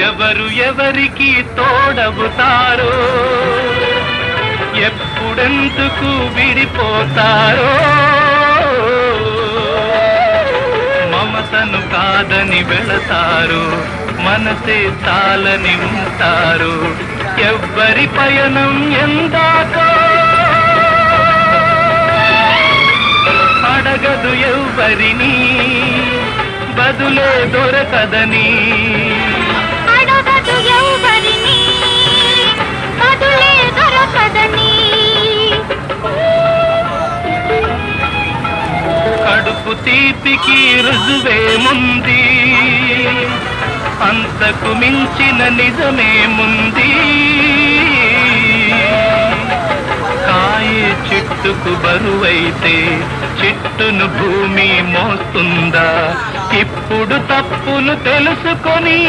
ఎవరు ఎవరికి తోడవుతారో, ఎప్పుడెందుకు విడిపోతారో, మమతను కాదని వెళతారు, మనసే చాలని ఉంటారు. ఎవ్వరి పయనం ఎందాకో అడగదు ఎవ్వరిని, బదులే దొరకదని. అడగదు ఎవ్వరిని, బదులే దొరకదని. కడుపు తీపికి రుజువేముంది, అంతకు మించిన నిజమేముంది. కాయే చెట్టుకు బరువైతే చెట్టును భూమి మోస్తుందా? ఇప్పుడు తప్పును తెలుసుకొని